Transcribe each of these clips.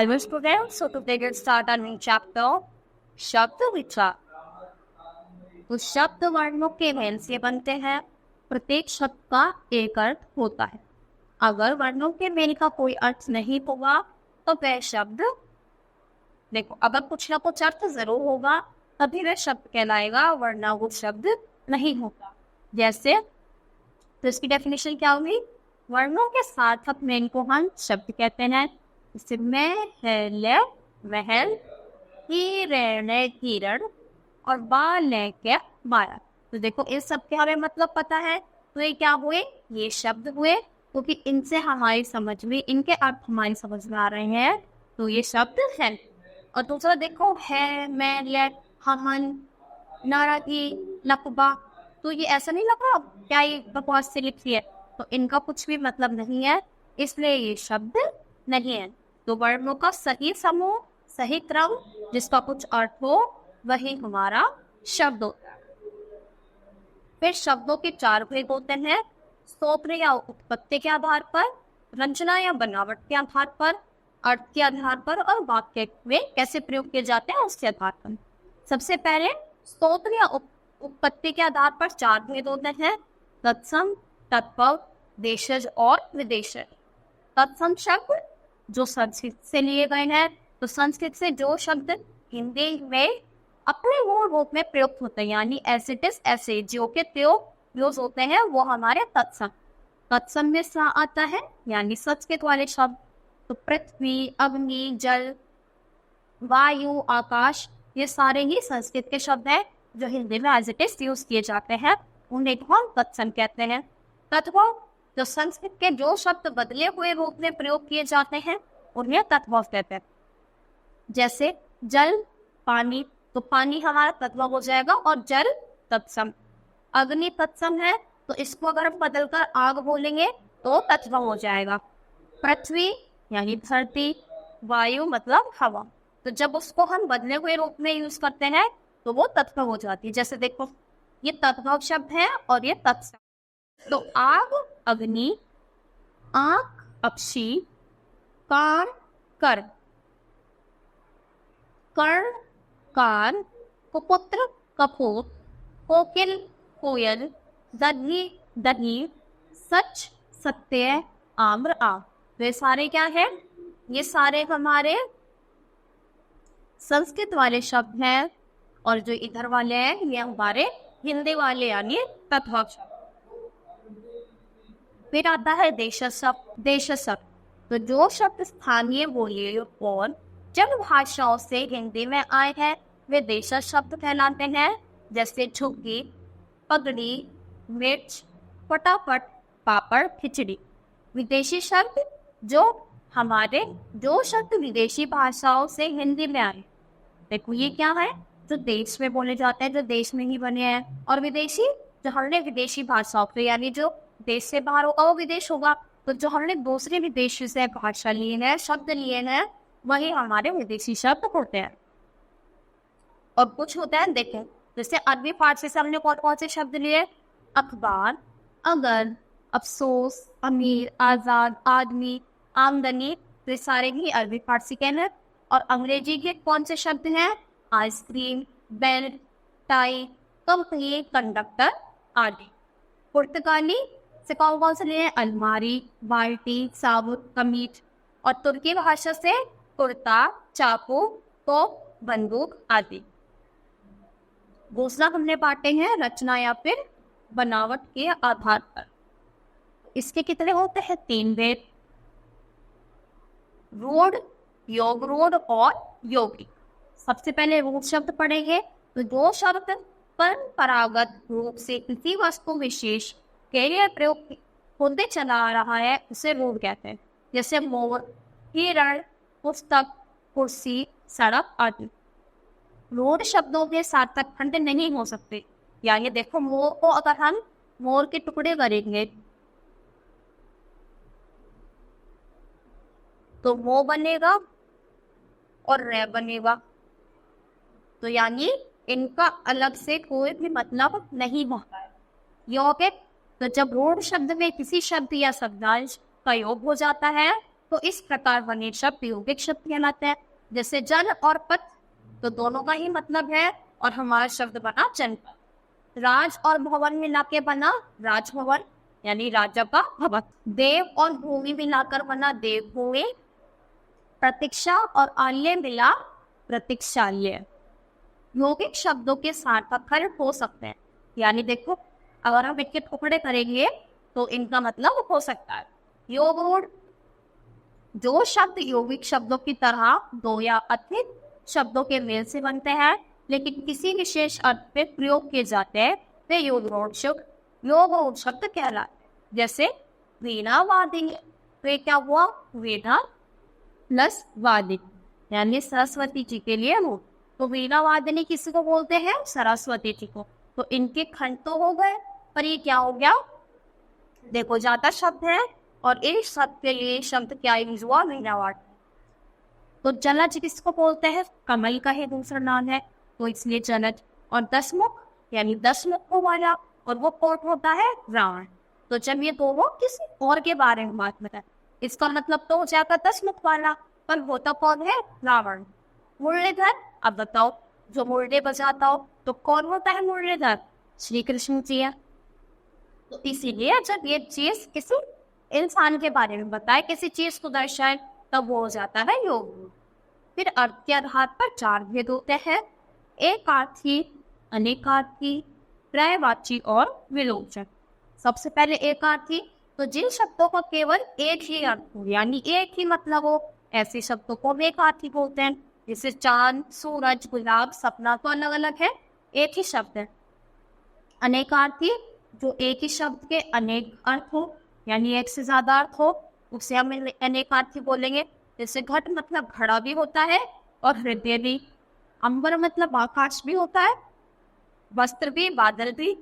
Hello students, so today we'll start a new chapter, शब्द विचार। तो शब्द वर्णों के मेल से बनते हैं। प्रत्येक शब्द का एक अर्थ होता है। अगर वर्णों के मेल का कोई अर्थ नहीं होगा तो वह शब्द, देखो अगर कुछ ना कुछ अर्थ जरूर होगा तभी वह शब्द कहलाएगा, वरना वो शब्द नहीं होगा। जैसे तो इसकी डेफिनेशन क्या होगी? वर्णों के सार्थक मेल को हम शब्द कहते हैं। जैसे महल, महल, हिरण, हिरण और बालक, बालक। तो देखो इस सब के हमें मतलब पता है, तो ये क्या हुए? ये शब्द हुए, क्योंकि इनसे हमारी समझ में, इनके अर्थ हमारी समझ में आ रहे हैं, तो ये शब्द है। और दूसरा देखो है, मैं, हमन, नारागी, नकबा। तो ये ऐसा नहीं लग रहा क्या ये बकवास से लिखी है? तो इनका कुछ भी मतलब नहीं है, इसलिए ये शब्द नहीं है। तो वर्णों का सही समूह, सही क्रम, जिसका कुछ अर्थ हो, वही हमारा शब्द होता है। फिर शब्दों के चार भेद होते हैं: स्तोत्र या उत्पत्ति के आधार पर, रचना या बनावट के आधार पर, अर्थ के आधार पर, और वाक्य में कैसे प्रयोग किए जाते हैं उसके आधार पर। सबसे पहले स्तोत्र या उत्पत्ति के आधार पर चार भेद होते हैं: तत्सम, तत्पव, देशज और विदेशज। तत्सम शब्द जो संस्कृत से लिए गए हैं, तो संस्कृत से जो शब्द हिंदी में अपने मूल रूप में प्रयुक्त होते हैं, यानी एज इट इज ऐसे जो के प्रयोग यूज होते हैं, वो हमारे तत्सम। तत्सम में सा आता है, यानी संस्कृत वाले शब्द। तो पृथ्वी, अग्नि, जल, वायु, आकाश, ये सारे ही संस्कृत के शब्द हैं जो हिंदी में एज इट इज यूज किए जाते हैं, उन्हें हम तत्सम कहते हैं। तत्व जो संस्कृत के जो शब्द बदले हुए रूप में प्रयोग किए जाते हैं, उन्हें तत्व कहते हैं। जैसे जल, पानी, तो पानी हमारा तत्व हो जाएगा और जल तत्सम। अग्नि तत्सम है, तो इसको अगर हम बदलकर आग बोलेंगे तो तत्व हो जाएगा। पृथ्वी यानी धरती, वायु मतलब हवा, तो जब उसको हम बदले हुए रूप में यूज करते हैं तो वो तत्व हो जाती है। जैसे देखो ये तत्व शब्द है और ये तत्सम। तो आग, अग्नि, आंख, अक्षी, कान, कर, कर्ण, कान, कुपुत्र, कपूत, कोकिल, कोयल, दही, दही, सच, सत्य, आम्र, आम। तो ये सारे क्या है? ये सारे हमारे संस्कृत वाले शब्द हैं, और जो इधर वाले हैं ये हमारे हिंदी वाले यानी तत्व शब्द। फिर आता है देश शब्द। देश शब्द तो जो शब्द स्थानीय बोलियों और जन भाषाओं से हिंदी में आए हैं, वे देश शब्द कहलाते हैं। जैसे झुग्गी, पगड़ी, मिर्च, फटाफट, पापड़, खिचड़ी। विदेशी शब्द जो शब्द विदेशी भाषाओं से हिंदी में आए, देखो ये क्या है? जो देश में बोले जाते हैं, जो देश में ही बने हैं। और विदेशी जो हमने विदेशी भाषाओं से, यानी जो देश से बाहर होगा वो विदेश होगा। तो जो हमने दूसरे विदेश से भाषा लिए हैं, शब्द लिए हैं, वही हमारे विदेशी शब्द होते हैं। और कुछ होता है, देखो जैसे अरबी फारसी से हमने कौन कौन से शब्द लिए? अखबार, अगर, अफसोस, अमीर, आजाद, आदमी, आमदनी। तो ये सारे ही अरबी फारसी के हैं। और अंग्रेजी के कौन से शब्द हैं? Ice cream, belt, tie, company, conductor आदि। पुर्तगाली से कौन कौन से लिए? अलमारी, बाल्टी, साबुन, कमीज। और तुर्की भाषा से कुर्ता, चाकू, तोप, बंदूक आदि। दूसरा हमने बांटे हैं रचना या फिर बनावट के आधार पर। इसके कितने होते हैं? 3 भेद: रूढ़, योग रूढ़ और योगी। सबसे पहले रूढ़ शब्द पढ़ेंगे। तो जो शब्द परंपरागत रूप से किसी वस्तु विशेष के लिए प्रयोग होते चला आ रहा है, उसे रूढ़ कहते हैं। जैसे मोर, हिरण, पुस्तक, कुर्सी, सड़क आदि। रूढ़ शब्दों के सार्थक खंड नहीं हो सकते। यानी देखो मोर को अगर हम मोर के टुकड़े करेंगे तो मो बनेगा और रे बनेगा, तो यानी इनका अलग से कोई भी मतलब नहीं होता है। यौगिक तो जब रूढ़ शब्द में किसी शब्द या शब्दांश का योग हो जाता है तो इस प्रकार बने शब्द यौगिक शब्द कहलाते हैं। जैसे जन और पथ, तो दोनों का ही मतलब है, और हमारा शब्द बना जनपद। राज और भवन मिला के बना राजभवन, यानी राजा का भवन। देव और भूमि मिलाकर बना देवभूमि। प्रतीक्षा और आल्य मिला प्रतीक्षाल्य। यौगिक शब्दों के सार्थक अर्थ हो सकते हैं, यानी देखो अगर हम इनके टुकड़े करेंगे तो इनका मतलब हो सकता है। योग जो शब्द यौगिक शब्दों की तरह दो या अधिक शब्दों के मेल से बनते हैं लेकिन किसी विशेष अर्थ में प्रयोग किए जाते हैं, वे योग शब्द कहलाते हैं। जैसे वीणा वादिनी, तो ये क्या हुआ, वीणा प्लस वादिनी, यानी सरस्वती जी के लिए हो। तो वीणा वादिनी किसी को बोलते हैं, सरस्वती जी को। तो इनके खंड तो हो गए, पर ये क्या हो गया, देखो जाता शब्द है और एक शब्द के लिए शब्द क्या यूज हुआ, वीणा वादिनी। तो जलज किसको बोलते हैं, कमल का ही दूसरा नाम है, तो इसलिए जलज। और दशमुख यानी 10 मुखों वाला, और वो कौन होता है, रावण। तो जब ये दोनों किसी और के बारे में बात बताए, इसका मतलब तो हो जाएगा 10 मुख वाला, पर होता कौन है, रावण। मुरलीधर, अब बताओ जो मुरली बजाता हो तो कौन होता है मुरलीधर, श्री कृष्ण जी है। तो इसीलिए जब ये चीज किसी इंसान के बारे में बताए, किसी चीज को दर्शाए, तब वो हो जाता है योग। फिर अर्थ के आधार पर 4 भेद होते हैं, एकार्थी, अनेकार्थी, पर्यायवाची और विलोचन। सबसे पहले एकार्थी, तो जिन शब्दों का केवल एक ही अर्थ हो, यानी एक ही मतलब हो, ऐसे शब्दों को एकार्थी बोलते हैं। जैसे चांद, सूरज, गुलाब, सपना, तो अलग अलग है, एक ही शब्द है। अनेकार्थी, जो एक ही शब्द के अनेक अर्थ हो, यानी एक से ज्यादा अर्थ हो, उसे हम अनेकार्थी बोलेंगे। जैसे घट मतलब घड़ा भी होता है और हृदय भी, अंबर मतलब आकाश भी होता है, वस्त्र भी, बादल भी,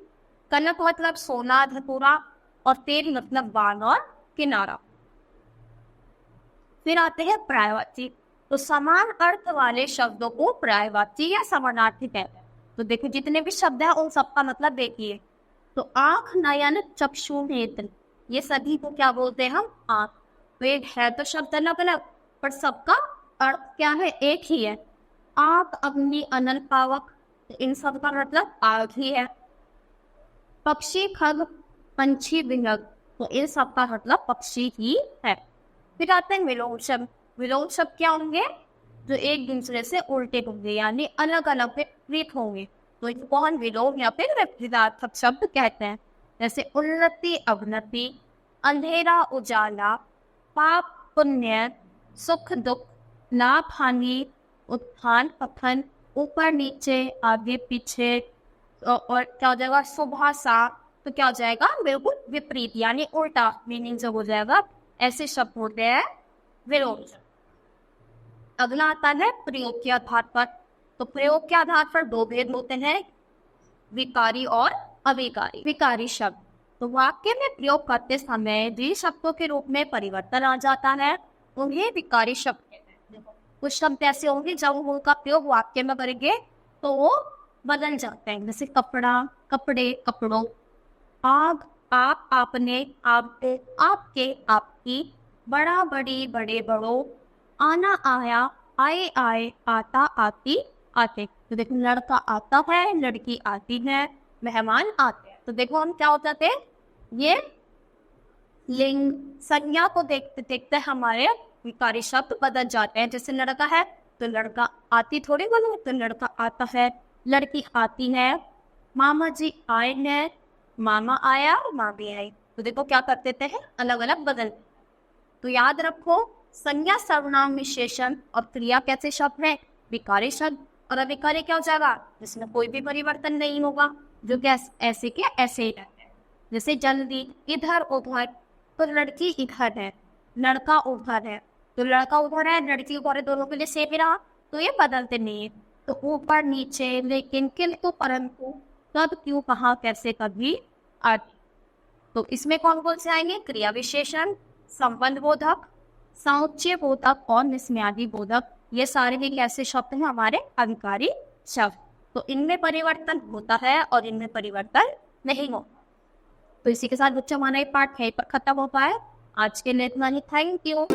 कनक मतलब सोना धतूरा, और तेल मतलब बाण और किनारा। फिर आते हैं पर्यायवाची, तो समान अर्थ वाले शब्दों को पर्यायवाची या समानार्थी कहते हैं। तो देखो जितने भी शब्द हैं उन सबका मतलब देखिए। तो आंख, नयन, चक्षु, नेत्र, ये सभी को क्या बोलते हैं हम, आंख। तो एक है तो शब्द अलग अलग, पर सबका अर्थ क्या है, एक ही है। आग, अग्नि, अनल, पावक, तो इन सब का मतलब आग ही है। पक्षी, खग, पंछी, विहंग, तो इन सब का मतलब पक्षी ही है। फिर आते हैं विलोम शब्द। विलोम शब्द क्या होंगे, जो एक दूसरे से उल्टे होंगे, यानी अलग अलग विपरीत होंगे, तो इनको हम विलोम या फिर विपरीतार्थक शब्द कहते हैं। जैसे उन्नति, अवनति, अंधेरा, उजाला, पाप, पुण्य, सुख, दुख, लाभ, हानि, उत्थान, पतन, ऊपर नीचे, आगे पीछे, और क्या हो जाएगा, सुबह शाम, तो क्या हो जाएगा, बिल्कुल विपरीत, यानी उल्टा मीनिंग जो हो जाएगा। ऐसे शब्द होते हैं विलोम। अगला आता है प्रयोग के आधार पर। तो प्रयोग के आधार पर 2 भेद होते हैं, विकारी और अविकारी। विकारी शब्द, तो वाक्य में प्रयोग करते समय जिन शब्दों के रूप में परिवर्तन आ जाता है उन्हें विकारी शब्द कहते हैं। देखो कुछ शब्द ऐसे होंगे जब उनका प्रयोग वाक्य में करेंगे तो वो बदल जाते हैं। जैसे कपड़ा, कपड़े, कपड़ों, आग, आप, आपने, आपको, आपके, आपकी, बड़ा, बड़ी, बड़े, बड़ों, आना, आया, आए, आए, आता, आती, आते। तो देखो लड़का आता है, लड़की आती है, मेहमान आते हैं। तो देखो हम क्या हो जाते हैं, ये लिंग संज्ञा को देखते देखते हमारे विकारी शब्द बदल जाते हैं। जैसे लड़का है तो लड़का आती थोड़ी बोलो, तो लड़का आता है, लड़की आती है, मामा जी आए हैं, मामा आया, माँ भी आई। तो देखो क्या कर देते हैं, अलग अलग बदल। तो याद रखो संज्ञा, सर्वनाम, विशेषण और क्रिया कैसे शब्द है, विकारी शब्द। और अविकारी क्या हो जाएगा, जिसमें कोई भी परिवर्तन नहीं होगा, जो कि ऐसे के ऐसे ही रहते हैं। जैसे जल्दी, इधर, उधर, तो लड़की इधर है, लड़का उधर है, तो लड़का उधर है, लड़की उधर, दोनों के लिए सेम ही रहा, तो ये बदलते नहीं है। तो ऊपर, नीचे, लेकिन, किंतु, परंतु, कब, क्यों, कहाँ, कैसे, कभी आदि। तो इसमें कौन कौन से आएंगे, क्रिया विशेषण, संबंध बोधक, साउच्य बोधक और निस्म्यादि बोधक। ये सारे भी कैसे शब्द हैं, हमारे अविकारी शब्द। तो इनमें परिवर्तन होता है और इनमें परिवर्तन नहीं होता। तो इसी के साथ बच्चा हमारा ये पाठ यहीं पर खत्म होता है। आज के लिए इतना ही। Thank you.